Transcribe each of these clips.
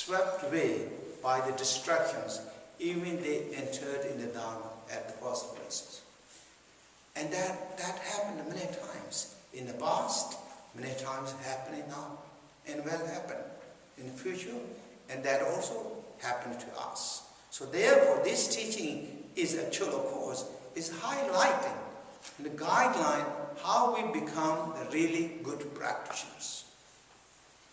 swept away by the distractions, even they entered in the Dharma at the first places. And that happened many times in the past, many times happening now, and will happen in the future, and that also happened to us. So therefore, this teaching is actually, of course, is highlighting the guideline how we become the really good practitioners.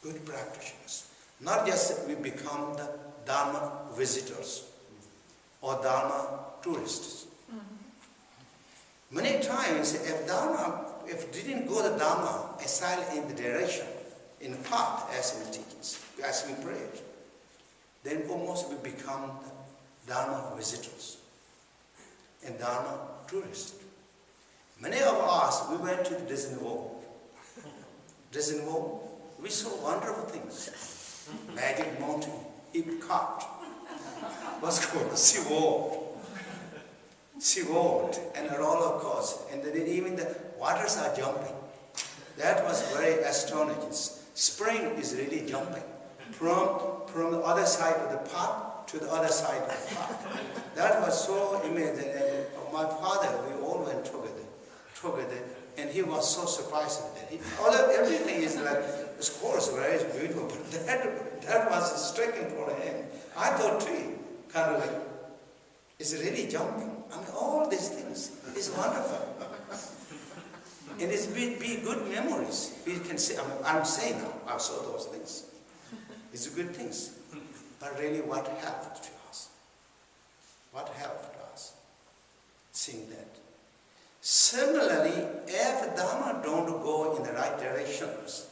Good practitioners. Not just that we become the Dharma visitors or Dharma tourists. Many times, if didn't go the Dharma aside in the direction, in the path as in the teachings, as we prayed, then almost we become the Dharma visitors and Dharma tourists. Many of us, we went to the Disney World. Disney World, we saw wonderful things. Magic Mountain, Epcot, what's called Sea World, and a roller coaster, and then even the waters are jumping. That was very astonishing. Spring is really jumping from the other side of the path to the other side of the path. That was so amazing. And my father, we all went together, and he was so surprised with that. Everything is like, of course, very beautiful, but that was striking for him. I thought too, kind of like, it's really jumping. I mean, all these things is wonderful. And it's be good memories. We can say, I'm saying now, I saw those things. It's good things. But really, what helped to us? What helped us? Seeing that. Similarly, if Dharma don't go in the right directions,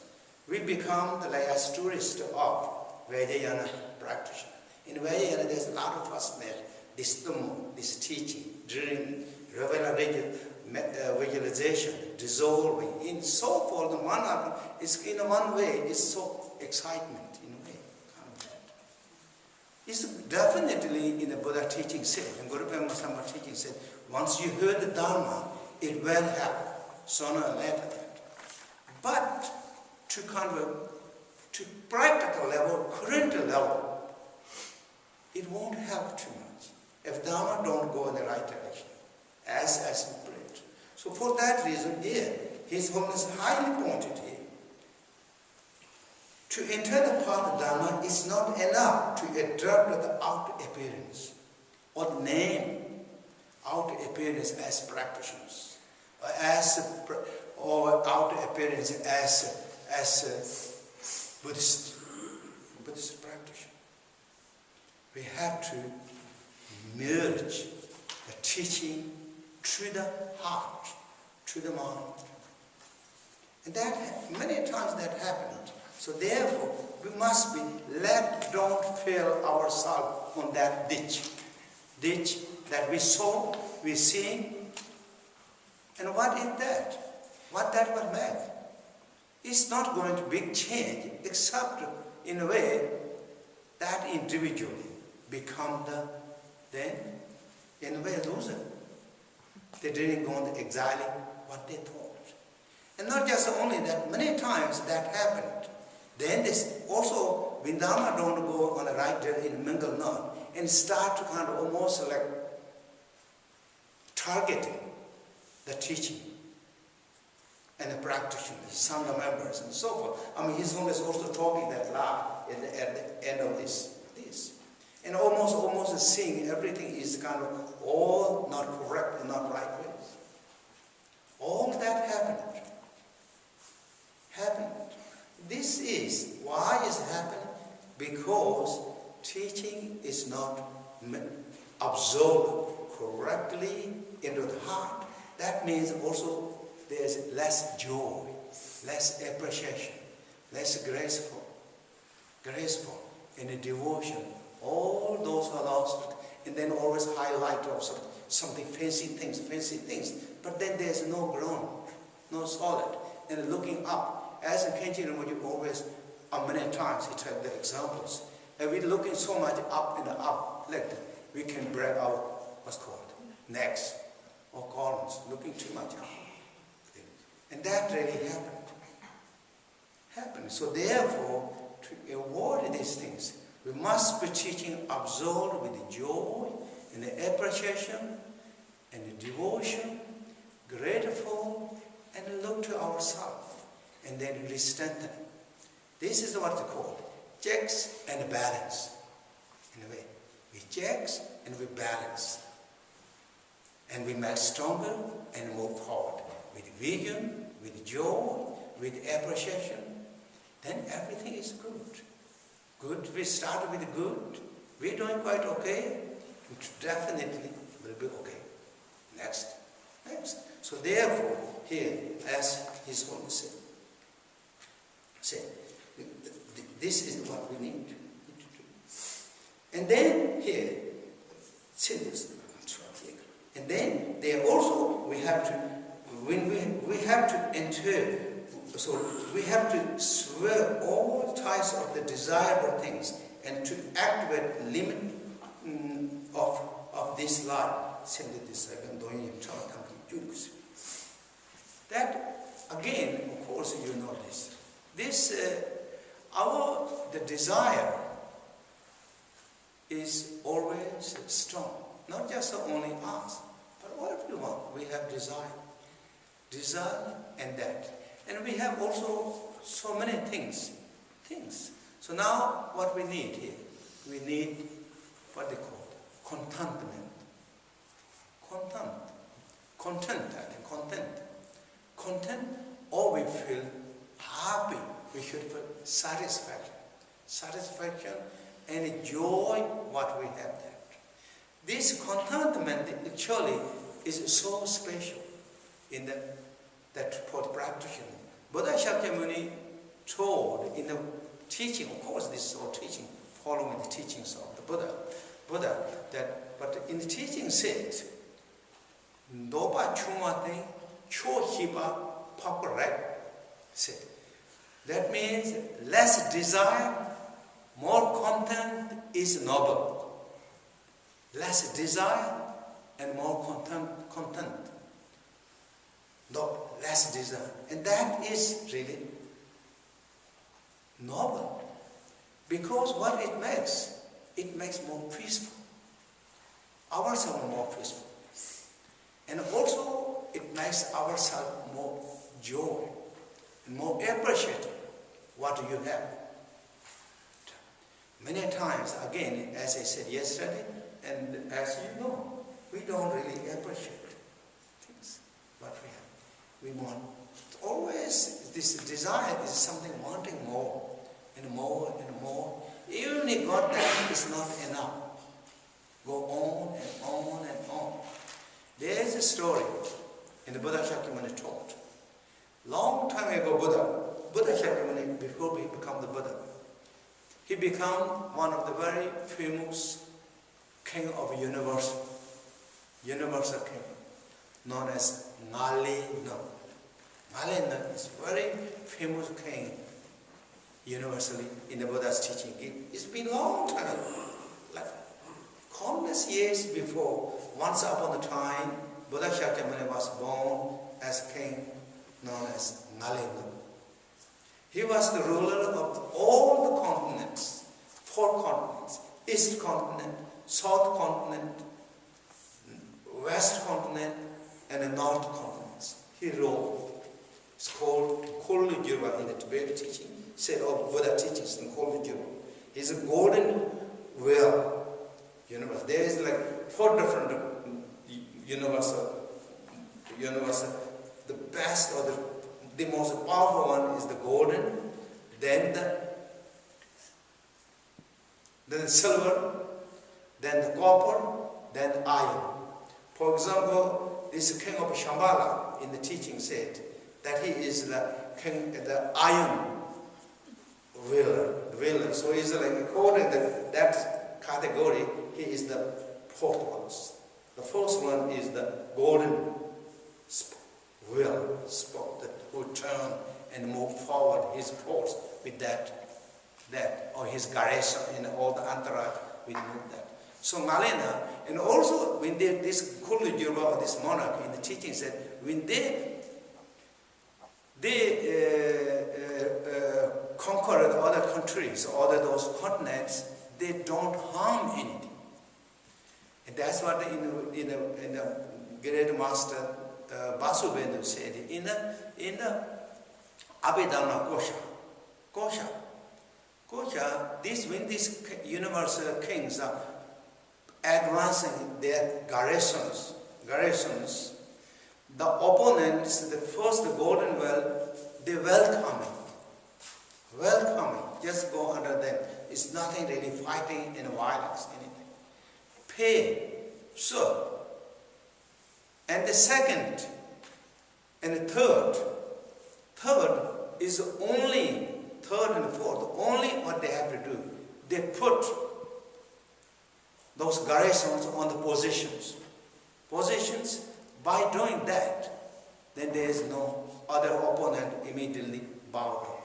we become like as tourists of Vajrayana practitioner. In Vajrayana, there's a lot of us met this teaching, dream, visualization, dissolving, and so forth. In one way, it's so excitement in a way. It's definitely in the Buddha teaching said, and Guru Padma Samye teaching said, once you heard the Dharma, it will help sooner or later. But to practical level, current level, it won't help too much if Dharma don't go in the right direction, as we prayed. So for that reason here, His Holiness highly pointed here. To enter the path of Dharma is not enough to adopt the outer appearance or name outer appearance as practitioners, or outer appearance as Buddhist practitioner. We have to merge the teaching to the heart, to the mind. And that, many times that happened. So therefore, we must don't fail ourselves on that ditch that we saw, we see. And what is that? What that will make? It's not going to big change, except in a way that individually become in a way, loser. They didn't go on exiling what they thought. And not just only that, many times that happened. Then this also, when Dharma don't go on the right direction, mingle not, and start to kind of almost like targeting the teaching and the practitioners, Sangha members, and so forth. I mean, His Holiness also talking that lot at the end of this. And almost seeing everything is kind of all not correct and not right ways. All that happened. This is why it's happening, because teaching is not absorbed correctly into the heart. That means also there's less joy, less appreciation, less graceful in the devotion. All those are lost, and then always highlight of something fancy things. But then there's no ground, no solid. And looking up, as in Khenpo Rinpoche always, many times he took the examples. And we're looking so much up and up, like that, we can break our what's called necks or columns, looking too much up. And that really happened. So therefore, to avoid these things, we must be teaching absorbed with joy and appreciation and devotion, grateful, and look to ourselves, and then re-strengthen. This is what they call checks and balance. In a way, we checks and we balance. And we make stronger and move forward with vision, with joy, with appreciation. Then everything is good. Good, we start with good. We're doing quite okay. It definitely will be okay. Next. So therefore, here, as His Holiness said, this is what we need to do. And then here, and then there also we have to, when we have to enter, so we have to swear all types of the desirable things and to activate limit of this life. That again, of course, you know this. The desire is always strong. Not just only us, but all everyone. We have desire and that. And we have also so many things. So now what we need here? We need what they call contentment. Content, or we feel happy. We should feel satisfaction and joy what we have there. This contentment actually is so special in that for the practitioner. Buddha Shakyamuni told in the teaching, of course this is all teaching, following the teachings of the Buddha, but in the teaching said, Dopa Chumate Cho Hipa Paparak said. That means less desire, more content is noble. Less desire and more content. No, less desire. And that is really noble. Because what it makes more peaceful. Ourselves more peaceful. And also it makes ourselves more joy and more appreciative what you have. Many times, again, as I said yesterday, and as you know, we don't really appreciate things, what we have. We want, always this desire is something wanting more and more and more. Even if God that is not enough. Go on and on and on. There is a story in the Buddha Shakyamuni taught. Long time ago, Buddha Shakyamuni, before he became the Buddha, he became one of the very famous king of universal king, known as Ngalina. Ngalina is very famous king universally in the Buddha's teaching. It's been a long time, like countless years before. Once upon a time, Buddha Shakyamuni was born as king known as Ngalina. He was the ruler of all the continents, 4 continents, East continent, South continent, West continent, and the North continents. He ruled. It's called Kulujirva in the Tibetan teaching, said of Buddha teachings in Kulujirva. He's a golden wheel universe. There is like 4 different universal. The best or the most powerful one is the golden, then the silver, then the copper, then iron. For example, this king of Shambhala in the teaching said that he is the king, the iron wheeler. So he's like according to that category, he is the 4th one. The first one is the golden wheel spoke that would turn and move forward his force with that or his garesha and all the entourage will move that. So Ngalina, and also when this Kulujirva or this monarch in the teaching said, when they conquered other countries, other those continents, they don't harm anything. And that's what in the great master Vasubendhu said in the Abhidharma Kosha. When these universal kings are advancing their garrisons, the opponents, the first golden well, they welcoming, just go under them. It's nothing really fighting and violence, anything. Pay, serve. And the second and the third is only, third and fourth, only what they have to do. They put those garrisons on the positions. By doing that, then there is no other opponent immediately bow down.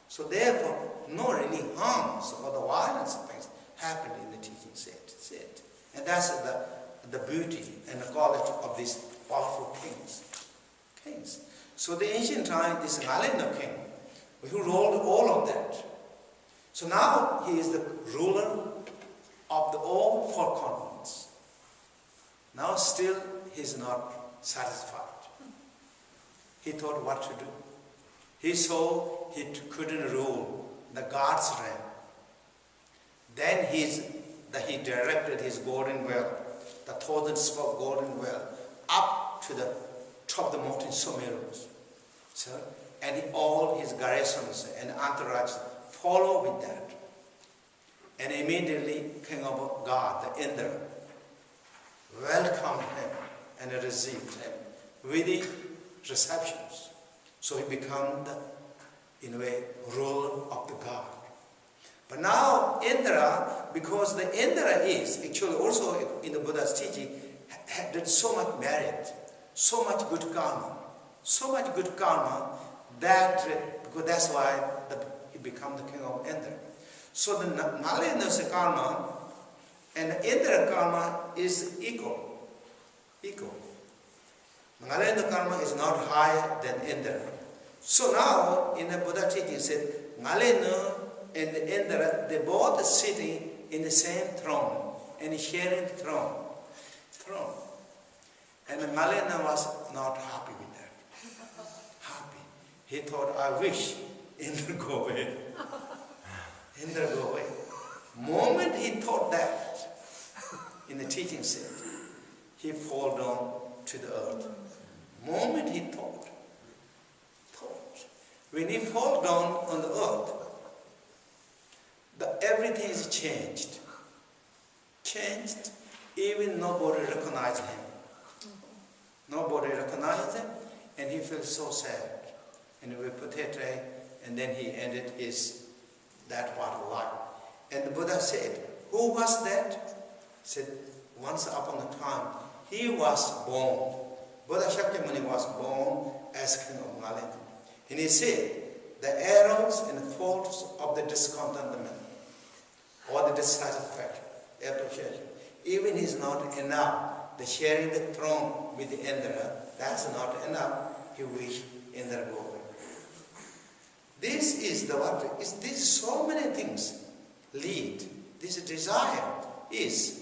So therefore, no really harms or the violence things happened in the teaching set. And that's the beauty and the quality of these powerful kings. So the ancient time, this Nalanda king, who ruled all of that. So now he is the ruler of the all four continents. Now still he is not satisfied. He thought what to do. He saw he couldn't rule the God's realm. Then he directed his golden well, the 1,000-spoke golden well, up to the top of the mountain Sumerus. And all his garrisons and entourage follow with that. And immediately King of God, the Indra, welcomed him and received him with the receptions. So he became in a way, ruler of the God. But now Indra, because the Indra is actually also in the Buddha's teaching, did so much merit, so much good karma, that because that's why he became the king of Indra. So the Nalenda's karma and the Indra karma is equal. Nalenda karma is not higher than Indra. So now in the Buddha teaching said Nalenda and Indra, they both sitting in the same throne and sharing the throne. And Nalenda was not happy with that. He thought, I wish Indra go away. Moment he thought that, in the teaching said, he fall down to the earth. Moment he thought. When he fall down on the earth, everything is changed. Even nobody recognized him. And he felt so sad. And he was pathetic, and then he ended that part of life. And the Buddha said, who was that? He said, once upon a time, he was born. Buddha Shakyamuni was born as king of Nalanda. And he said, the arrows and faults of the discontentment or the dissatisfaction, appreciation, even is not enough. The sharing the throne with the Indra, that's not enough. He wished Indra go away. This is so many things lead. This desire is,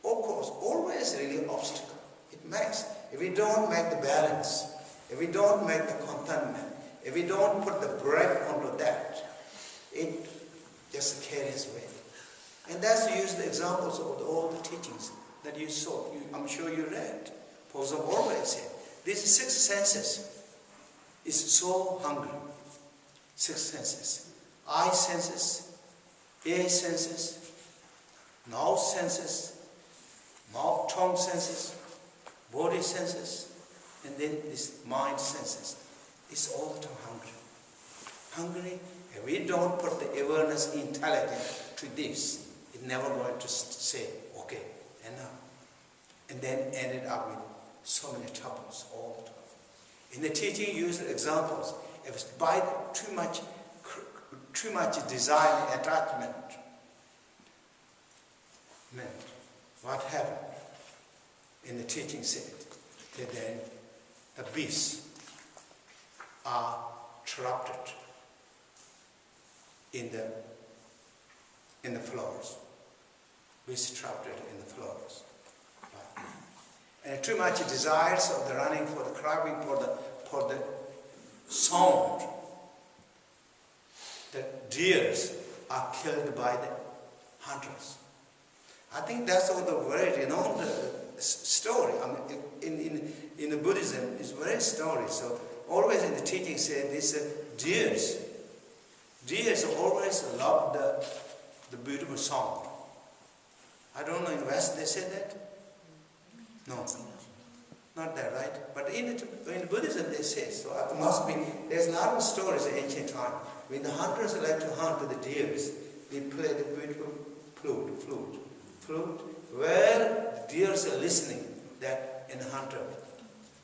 of course, always really obstacle. It makes, if we don't make the balance, if we don't make the contentment, if we don't put the brake onto that, it just carries away. And that's to use the examples of all the teachings that you saw. I'm sure you read. Professor always said, these 6 senses is so hungry. 6 senses. Eye senses, ear senses, nose senses, mouth, tongue senses, body senses, and then this mind senses. It's all the time hungry. If we don't put the awareness, intelligence to this, it's never going to say, okay, enough. And then ended up with so many troubles all the time. In the teaching, use examples. If it's by too much desire and attachment, what happened? In the teaching said that then the beasts are trapped in the flowers. which trapped it in the flowers. Right. And too much desires of the running for the craving for the sound. The deers are killed by the hunters. I think that's all the very renowned story. I mean, in the Buddhism, it's very story. So always in the teaching say this deers always love the beautiful sound. I don't know in West they say that. No, not that, right? But in Buddhism they say so. It must be. There's a lot of stories in ancient time when the hunters like to hunt the deers. They play the beautiful flute, where the deers are listening. That and the hunter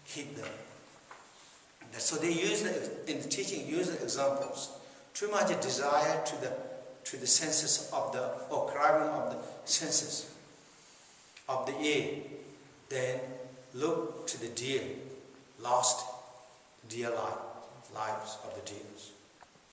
hit them. So they use in the teaching use the examples. Too much desire to the senses of or craving of the senses of the ear. Then look to the deer, lost deer lives of the deers.